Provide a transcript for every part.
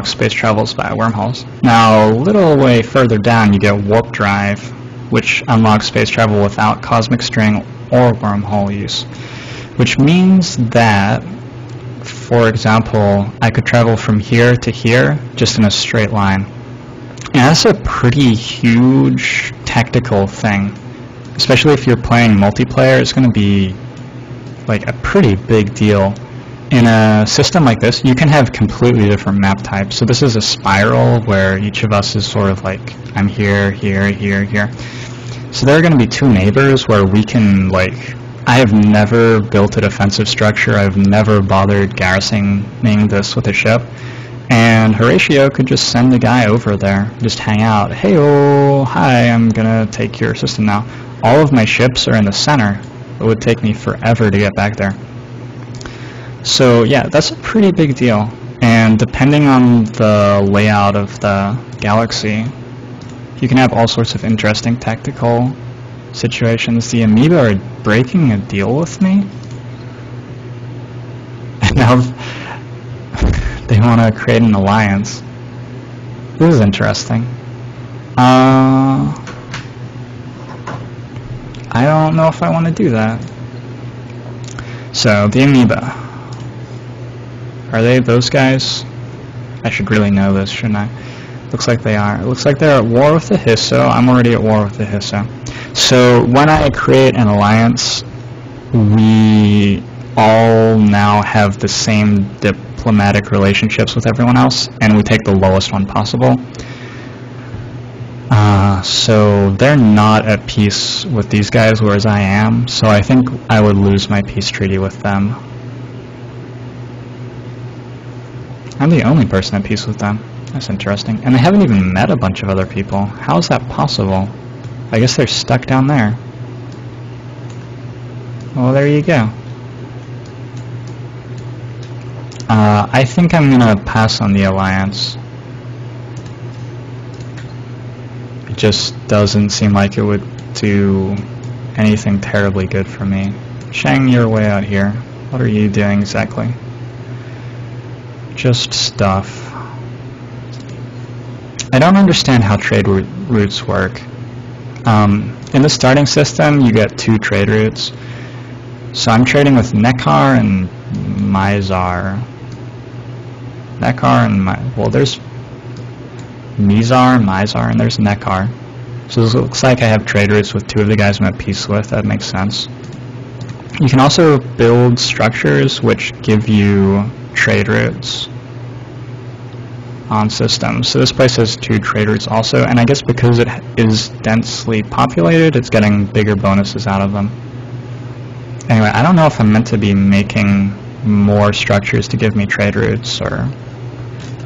space travels via wormholes. Now, a little way further down, you get warp drive, which unlocks space travel without cosmic string or wormhole use, which means that, for example, I could travel from here to here just in a straight line. And that's a pretty huge tactical thing, especially if you're playing multiplayer. It's going to be like a pretty big deal. In a system like this, you can have completely different map types. So this is a spiral where each of us is sort of like, I'm here, here, here, here. So there are going to be two neighbors where we can, like, I have never built a defensive structure. I've never bothered garrisoning this with a ship. And Horatio could just send the guy over there, just hang out. Hey, oh, hi, I'm gonna take your system now. All of my ships are in the center. It would take me forever to get back there. So yeah, that's a pretty big deal. And depending on the layout of the galaxy, you can have all sorts of interesting tactical situations. The amoeba are breaking a deal with me. And now they want to create an alliance. This is interesting. I don't know if I want to do that. So, the amoeba. Are they those guys? I should really know this, shouldn't I? Looks like they are. It looks like they're at war with the Hisso. I'm already at war with the Hisso. So, when I create an alliance, we all now have the same diplomatic relationships with everyone else, and we take the lowest one possible. So they're not at peace with these guys, whereas I am, so I think I would lose my peace treaty with them. I'm the only person at peace with them. That's interesting. And they haven't even met a bunch of other people. How is that possible? I guess they're stuck down there. Well, there you go. I think I'm gonna pass on the alliance. It just doesn't seem like it would do anything terribly good for me. Shang, you're way out here. What are you doing exactly? Just stuff. I don't understand how trade routes work. In the starting system, you get 2 trade routes. So I'm trading with Nekkar and Mizar. Nekkar and well, there's Mizar, Mizar, and there's Nekkar. So it looks like I have trade routes with 2 of the guys I'm at peace with. That makes sense. You can also build structures which give you trade routes on systems. So this place has 2 trade routes also, and I guess because it is densely populated, it's getting bigger bonuses out of them. Anyway, I don't know if I'm meant to be making more structures to give me trade routes, or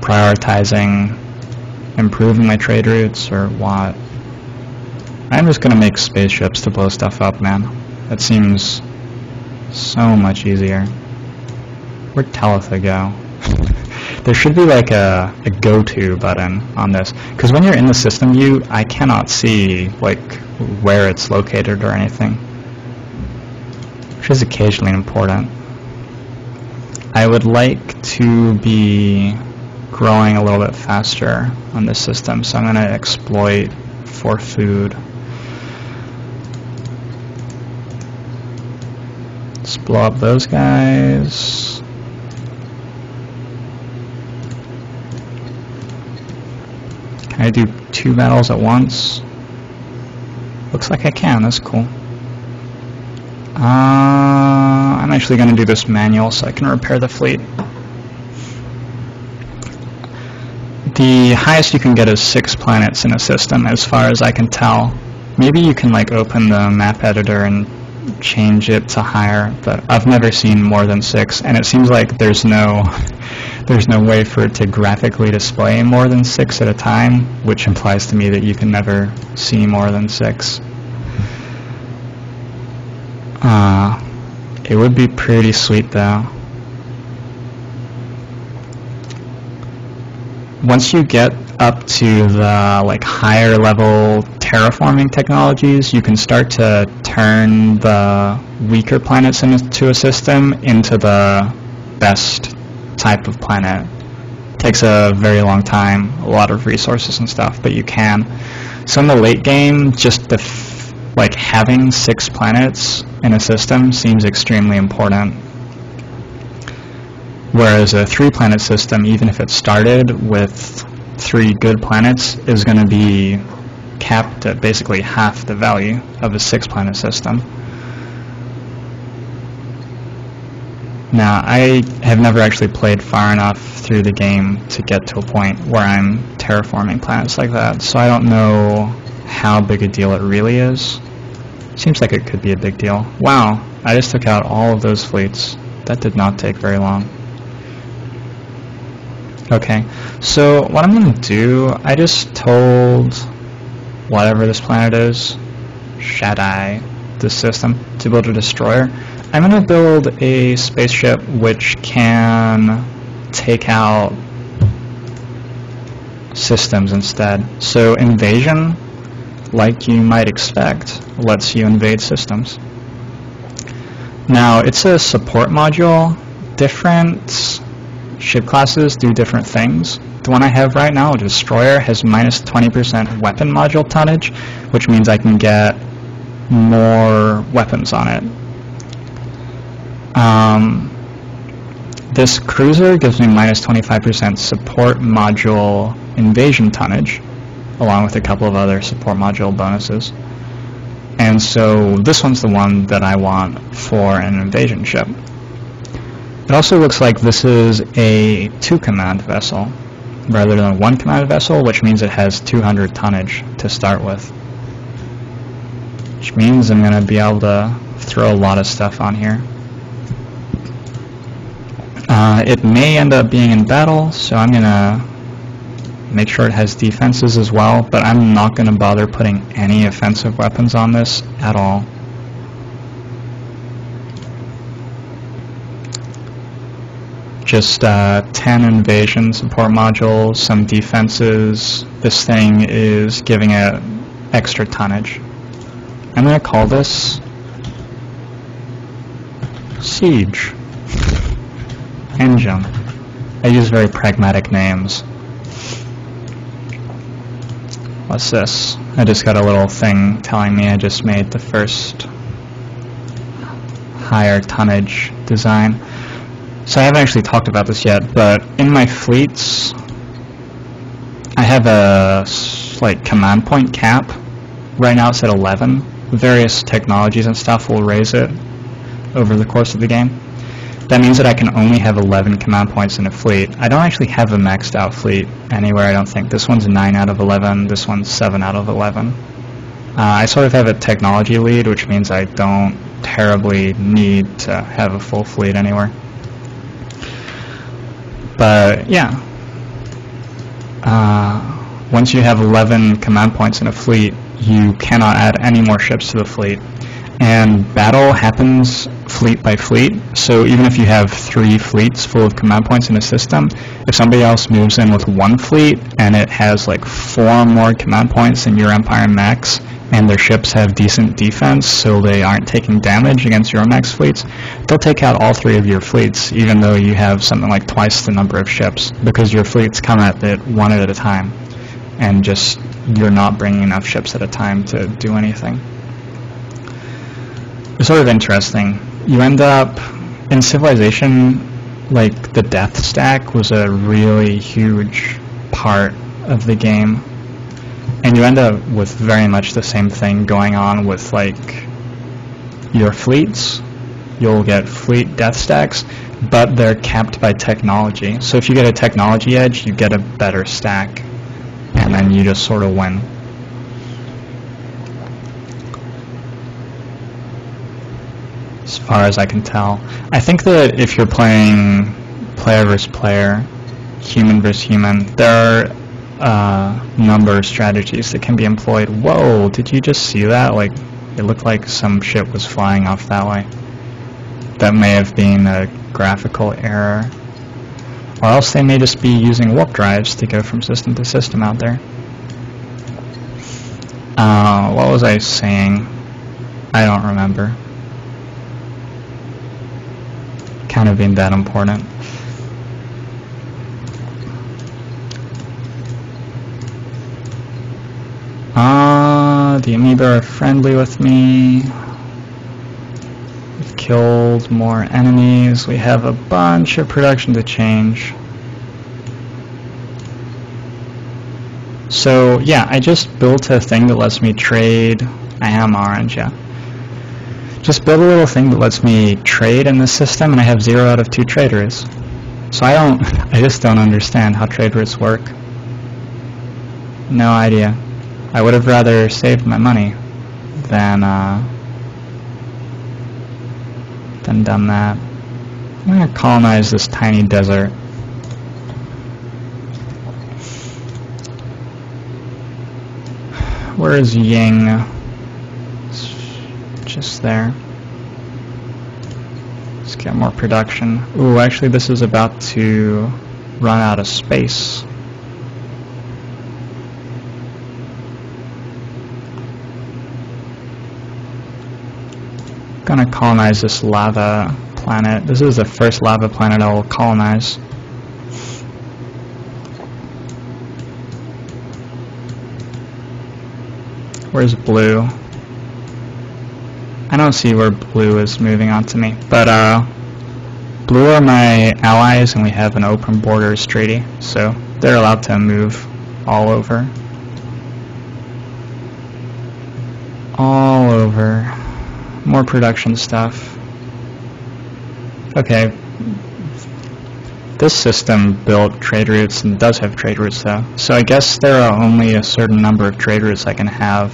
prioritizing improving my trade routes, or what. I'm just gonna make spaceships to blow stuff up, man. That seems so much easier. Where'd Talitha go? There should be like a go-to button on this, because when you're in the system view, I cannot see like where it's located or anything, which is occasionally important. I would like to be growing a little bit faster on this system, so I'm going to exploit for food. Let's blow up those guys. Can I do 2 battles at once? Looks like I can, that's cool. I'm actually going to do this manual so I can repair the fleet. The highest you can get is 6 planets in a system, as far as I can tell. Maybe you can like open the map editor and change it to higher, but I've never seen more than 6, and it seems like there's no way for it to graphically display more than 6 at a time, which implies to me that you can never see more than 6. It would be pretty sweet though. Once you get up to the like higher level terraforming technologies, you can start to turn the weaker planets into a system into the best type of planet. Takes a very long time, a lot of resources and stuff, but you can. So in the late game, just like having 6 planets in a system seems extremely important. Whereas a 3-planet system, even if it started with 3 good planets, is going to be capped at basically half the value of a 6-planet system. Now, I have never actually played far enough through the game to get to a point where I'm terraforming planets like that, so I don't know how big a deal it really is. Seems like it could be a big deal. Wow, I just took out all of those fleets. That did not take very long. Okay, so what I'm going to do, I just told whatever this planet is, Shaddai, this system, to build a destroyer. I'm going to build a spaceship which can take out systems instead. So invasion, like you might expect, lets you invade systems. Now, it's a support module. Different ship classes do different things. The one I have right now, Destroyer, has minus 20% weapon module tonnage, which means I can get more weapons on it. This cruiser gives me minus 25% support module invasion tonnage, along with a couple of other support module bonuses. And so this one's the one that I want for an invasion ship. It also looks like this is a 2-command vessel rather than a 1-command vessel, which means it has 200 tonnage to start with. Which means I'm going to be able to throw a lot of stuff on here. It may end up being in battle, so I'm going to make sure it has defenses as well, but I'm not going to bother putting any offensive weapons on this at all. Just 10 invasion support modules, some defenses. This thing is giving it extra tonnage. I'm going to call this Siege Engine. I use very pragmatic names. What's this? I just got a little thing telling me I just made the first higher tonnage design. So I haven't actually talked about this yet, but in my fleets, I have a like command point cap. Right now it's at 11. Various technologies and stuff will raise it over the course of the game. That means that I can only have 11 command points in a fleet. I don't actually have a maxed out fleet anywhere, I don't think. This one's 9 out of 11, this one's 7 out of 11. I sort of have a technology lead, which means I don't terribly need to have a full fleet anywhere. But yeah, once you have 11 command points in a fleet, you cannot add any more ships to the fleet. And battle happens fleet by fleet, so even if you have 3 fleets full of command points in a system, if somebody else moves in with 1 fleet and it has like 4 more command points than your Empire max, and their ships have decent defense so they aren't taking damage against your max fleets, they'll take out all 3 of your fleets, even though you have something like twice the number of ships, because your fleets come at it one at a time, and just you're not bringing enough ships at a time to do anything. It's sort of interesting. You end up, in Civilization, like the death stack was a really huge part of the game. And you end up with very much the same thing going on with like your fleets. You'll get fleet death stacks, but they're capped by technology. So if you get a technology edge, you get a better stack, and then you just sort of win. As far as I can tell. I think that if you're playing player versus player, human versus human, there are number of strategies that can be employed. Whoa, did you just see that? Like, it looked like some ship was flying off that way. That may have been a graphical error. Or else they may just be using warp drives to go from system to system out there. What was I saying? I don't remember. Kind of being that important. Amoeba are friendly with me. We've killed more enemies. We have a bunch of production to change. So yeah, I just built a thing that lets me trade. I am orange, yeah. Just build a little thing that lets me trade in this system, and I have 0 out of 2 trade routes. So I just don't understand how trade routes work. No idea. I would have rather saved my money than done that. I'm gonna colonize this tiny desert. Where is Ying? It's just there. Let's get more production. Ooh, actually this is about to run out of space. Gonna colonize this lava planet. This is the first lava planet I will colonize. Where's blue? I don't see where blue is moving on to me, but blue are my allies and we have an open borders treaty, so they're allowed to move all over. All over. More production stuff. Okay. This system built trade routes and does have trade routes though. So I guess there are only a certain number of trade routes I can have.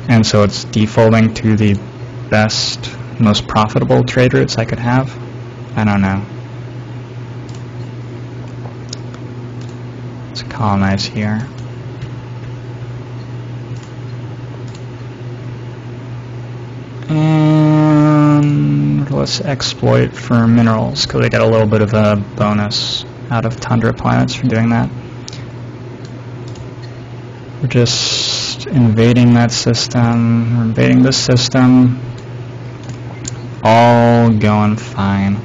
And so it's defaulting to the best, most profitable trade routes I could have. I don't know. Let's colonize here. And let's exploit for minerals, because I get a little bit of a bonus out of Tundra planets for doing that. We're just invading that system, we're invading this system, all going fine.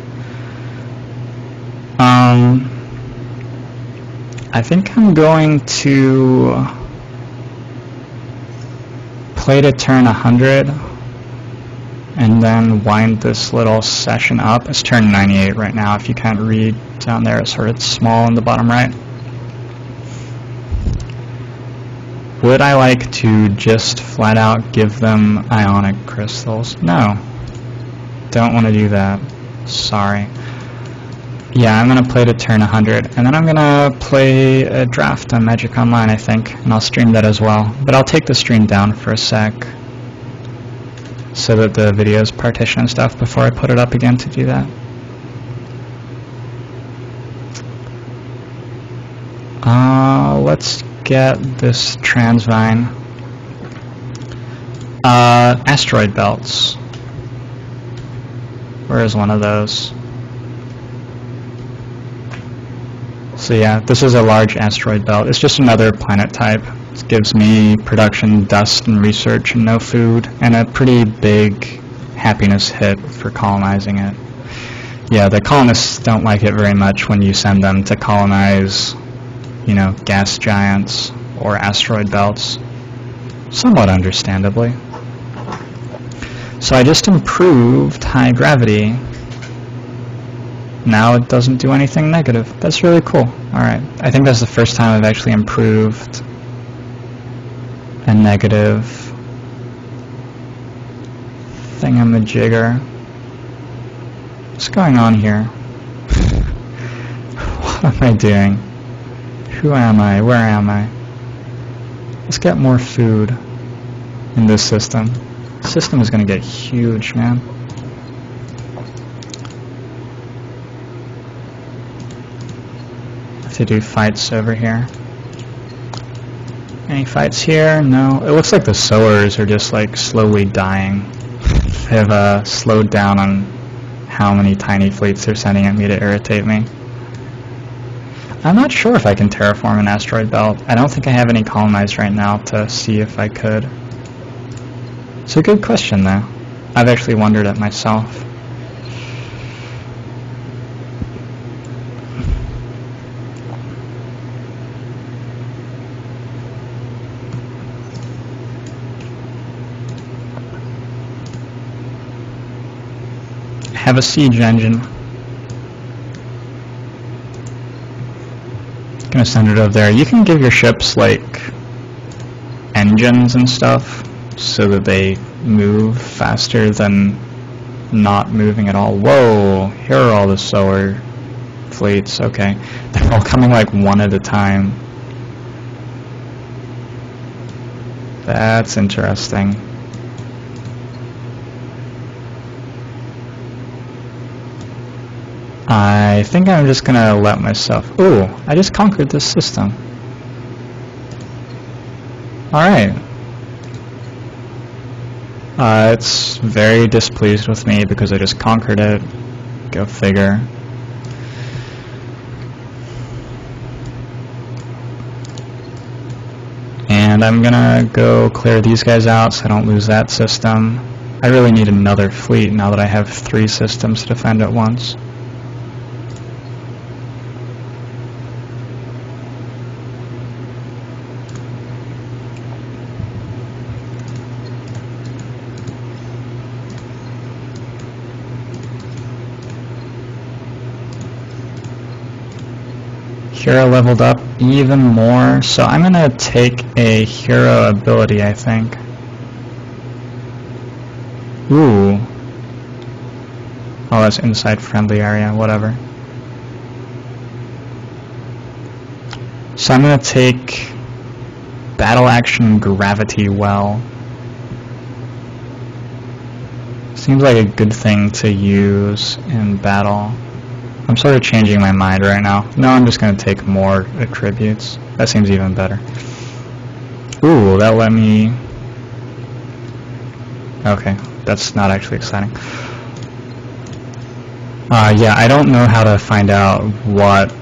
I think I'm going to play to turn 100 and then wind this little session up. It's turn 98 right now. If you can't read down there, it's sort of small in the bottom right. Would I like to just flat out give them ionic crystals? No. Don't want to do that. Sorry. Yeah, I'm going to play to turn 100, and then I'm going to play a draft on Magic Online, I think, and I'll stream that as well. But I'll take the stream down for a sec, so that the video is partitioned and stuff before I put it up again to do that. Let's get this Transvine. Asteroid belts. Where is one of those? So yeah, this is a large asteroid belt. It's just another planet type. It gives me production, dust, and research, and no food, and a pretty big happiness hit for colonizing it. Yeah, the colonists don't like it very much when you send them to colonize, you know, gas giants or asteroid belts. Somewhat understandably. So I just improved high gravity. Now it doesn't do anything negative. That's really cool. Alright, I think that's the first time I've actually improved a negative thingamajigger. What's going on here? What am I doing? Who am I? Where am I? Let's get more food in this system. The system is going to get huge, man. To do fights over here. Any fights here? No. It looks like the sowers are just like slowly dying. They have slowed down on how many tiny fleets they're sending at me to irritate me. I'm not sure if I can terraform an asteroid belt. I don't think I have any colonized right now to see if I could. It's a good question though. I've actually wondered it myself. have a siege engine. Gonna send it over there. You can give your ships like engines and stuff so that they move faster than not moving at all. Whoa, here are all the solar fleets. Okay, they're all coming like one at a time. That's interesting. I think I'm just gonna let myself... Ooh, I just conquered this system. Alright. It's very displeased with me because I just conquered it. Go figure. And I'm gonna go clear these guys out so I don't lose that system. I really need another fleet now that I have 3 systems to defend at once. Hero leveled up even more, so I'm gonna take a hero ability, I think. Ooh. Oh, that's inside friendly area, whatever. So I'm gonna take Battle Action Gravity Well. Seems like a good thing to use in battle. I'm sort of changing my mind right now. No, I'm just going to take more attributes. That seems even better. Ooh, that let me... Okay, that's not actually exciting. Yeah, I don't know how to find out what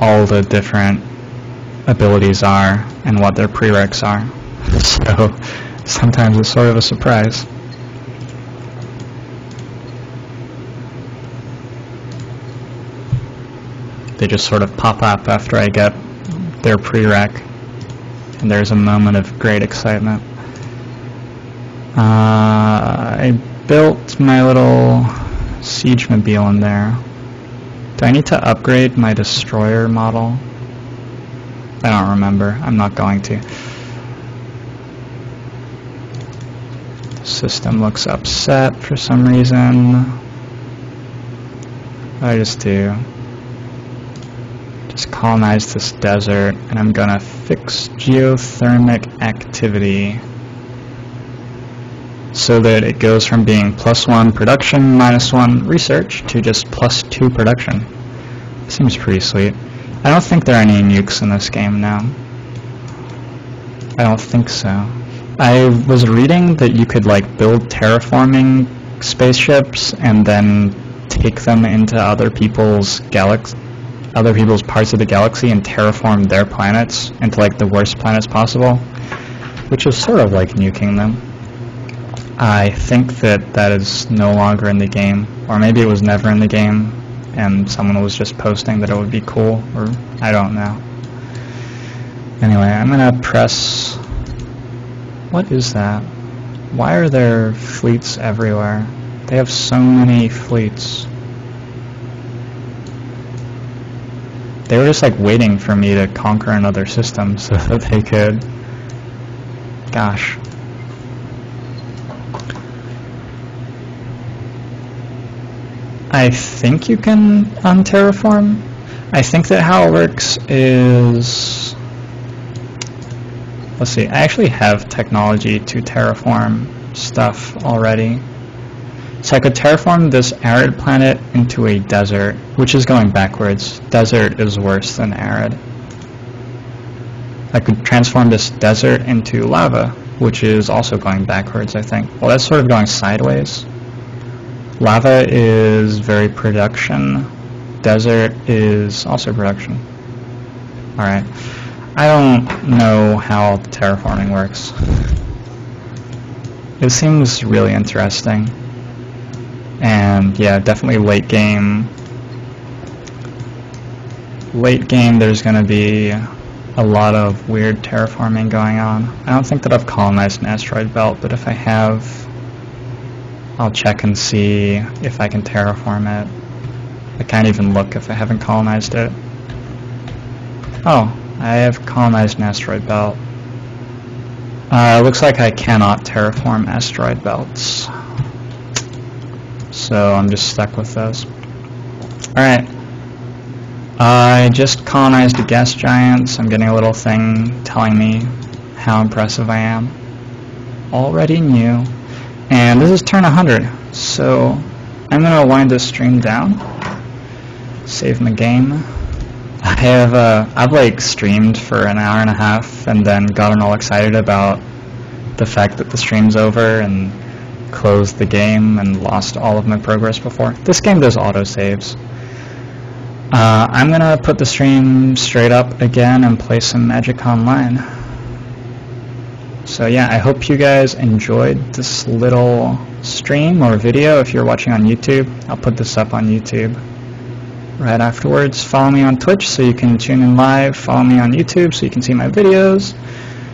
all the different abilities are and what their prereqs are. So, sometimes it's sort of a surprise. They just sort of pop up after I get their prereq, and there's a moment of great excitement. I built my little siege mobile in there. Do I need to upgrade my destroyer model? I don't remember. I'm not going to. The system looks upset for some reason. What do I just do? Just colonize this desert, and I'm gonna fix geothermic activity so that it goes from being +1 production, -1 research to just +2 production. Seems pretty sweet. I don't think there are any nukes in this game now. I don't think so. I was reading that you could like build terraforming spaceships and then take them into other people's parts of the galaxy and terraform their planets into like the worst planets possible, which is sort of like nuking them. I think that is no longer in the game, or maybe it was never in the game and someone was just posting that it would be cool, or I don't know. Anyway, I'm gonna press... What is that? Why are there fleets everywhere? They have so many fleets. They were just like waiting for me to conquer another system so that they could... Gosh. I think you can unterraform. I think that how it works is... Let's see, I actually have technology to terraform stuff already. So I could terraform this arid planet into a desert, which is going backwards. Desert is worse than arid. I could transform this desert into lava, which is also going backwards, I think. Well, that's sort of going sideways. Lava is very production. Desert is also production. Alright. I don't know how terraforming works. It seems really interesting. And yeah, definitely late game. Late game there's going to be a lot of weird terraforming going on. I don't think that I've colonized an asteroid belt, but if I have... I'll check and see if I can terraform it. I can't even look if I haven't colonized it. Oh, I have colonized an asteroid belt. Looks like I cannot terraform asteroid belts. So I'm just stuck with those. Alright. I just colonized a gas giant, so I'm getting a little thing telling me how impressive I am. Already new. And this is turn 100, so I'm going to wind this stream down. Save my game. I've like streamed for an hour and a half and then gotten all excited about the fact that the stream's over and closed the game and lost all of my progress before. This game does autosaves. I'm gonna put the stream straight up again and play some Magic Online. So yeah, I hope you guys enjoyed this little stream or video. If you're watching on YouTube, I'll put this up on YouTube right afterwards. Follow me on Twitch so you can tune in live. Follow me on YouTube so you can see my videos.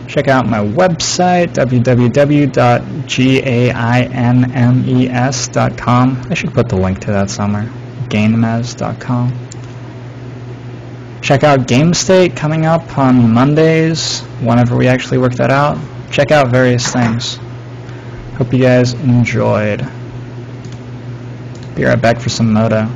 Check out my website, www.gainmes.com. I should put the link to that somewhere. Gainmes.com. Check out GameState coming up on Mondays, whenever we actually work that out. Check out various things. Hope you guys enjoyed. Be right back for some Moto.